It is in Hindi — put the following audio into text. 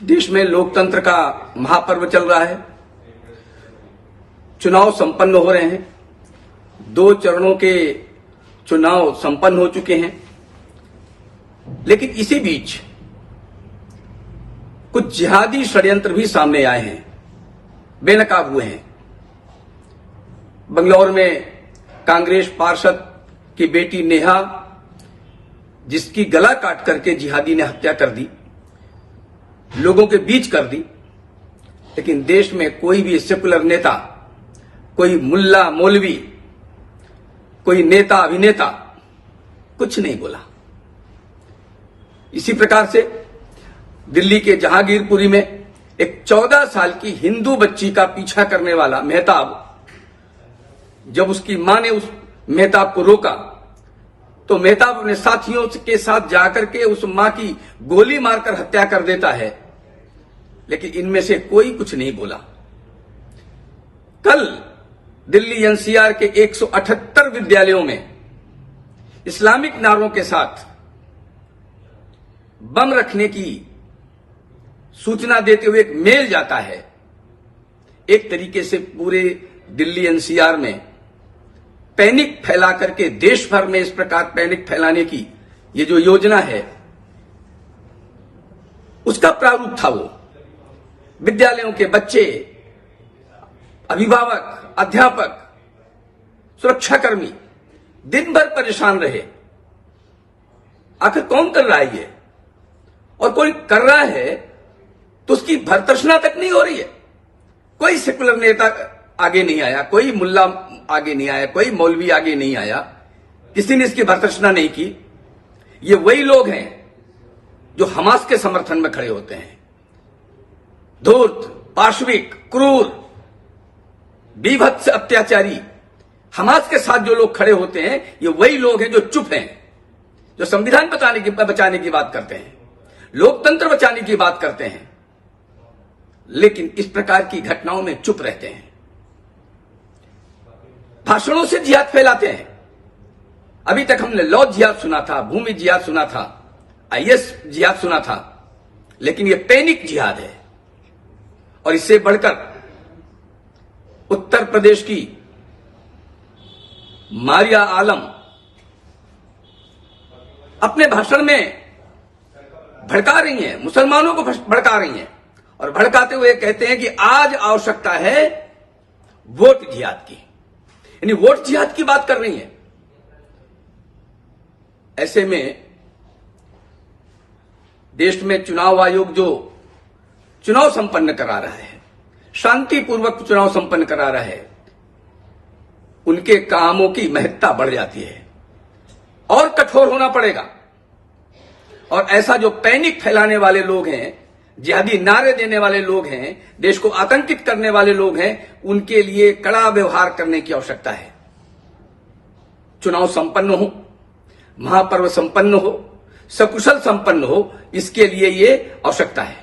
देश में लोकतंत्र का महापर्व चल रहा है। चुनाव संपन्न हो रहे हैं। 2 चरणों के चुनाव संपन्न हो चुके हैं। लेकिन इसी बीच कुछ जिहादी षड्यंत्र भी सामने आए हैं, बेनकाब हुए हैं। बंगलौर में कांग्रेस पार्षद की बेटी नेहा, जिसकी गला काट करके जिहादी ने हत्या कर दी, लोगों के बीच कर दी। लेकिन देश में कोई भी सेकुलर नेता, कोई मुल्ला मौलवी, कोई नेता अभिनेता कुछ नहीं बोला। इसी प्रकार से दिल्ली के जहांगीरपुरी में एक 14 साल की हिंदू बच्ची का पीछा करने वाला मेहताब, जब उसकी मां ने उस मेहताब को रोका तो मेहताब अपने साथियों के साथ जाकर के उस मां की गोली मारकर हत्या कर देता है। लेकिन इनमें से कोई कुछ नहीं बोला। कल दिल्ली एनसीआर के 178 विद्यालयों में इस्लामिक नारों के साथ बम रखने की सूचना देते हुए एक मेल जाता है। एक तरीके से पूरे दिल्ली एनसीआर में पैनिक फैला करके, देश भर में इस प्रकार पैनिक फैलाने की ये जो योजना है, उसका प्रारूप था वो। विद्यालयों के बच्चे, अभिभावक, अध्यापक, सुरक्षाकर्मी दिन भर परेशान रहे। आखिर कौन कर रहा है ये? और कोई कर रहा है तो उसकी भर्त्सना तक नहीं हो रही है। कोई सेकुलर नेता आगे नहीं आया, कोई मुल्ला आगे नहीं आया, कोई मौलवी आगे नहीं आया, किसी ने इसकी भर्त्सना नहीं की। ये वही लोग हैं जो हमास के समर्थन में खड़े होते हैं। धूर्त, पाशविक, क्रूर, बीभत्स अत्याचारी हमास के साथ जो लोग खड़े होते हैं, ये वही लोग हैं जो चुप हैं, जो संविधान बचाने की बात करते हैं, लोकतंत्र बचाने की बात करते हैं, लेकिन इस प्रकार की घटनाओं में चुप रहते हैं। भाषणों से जिहाद फैलाते हैं। अभी तक हमने लौ जिहाद सुना था, भूमि जिहाद सुना था, आईएस जिहाद सुना था, लेकिन यह पैनिक जिहाद है। और इससे बढ़कर उत्तर प्रदेश की मारिया आलम अपने भाषण में भड़का रही हैं, मुसलमानों को भड़का रही हैं, और भड़काते हुए कहते हैं कि आज आवश्यकता है वोट जिहाद की, यानी वोट जिहाद की बात कर रही है। ऐसे में देश में चुनाव आयोग जो चुनाव संपन्न करा रहा है, शांतिपूर्वक चुनाव संपन्न करा रहा है, उनके कामों की महत्ता बढ़ जाती है और कठोर होना पड़ेगा। और ऐसा जो पैनिक फैलाने वाले लोग हैं, जिहादी नारे देने वाले लोग हैं, देश को आतंकित करने वाले लोग हैं, उनके लिए कड़ा व्यवहार करने की आवश्यकता है। चुनाव संपन्न हो, महापर्व संपन्न हो, सकुशल संपन्न हो, इसके लिए ये आवश्यकता है।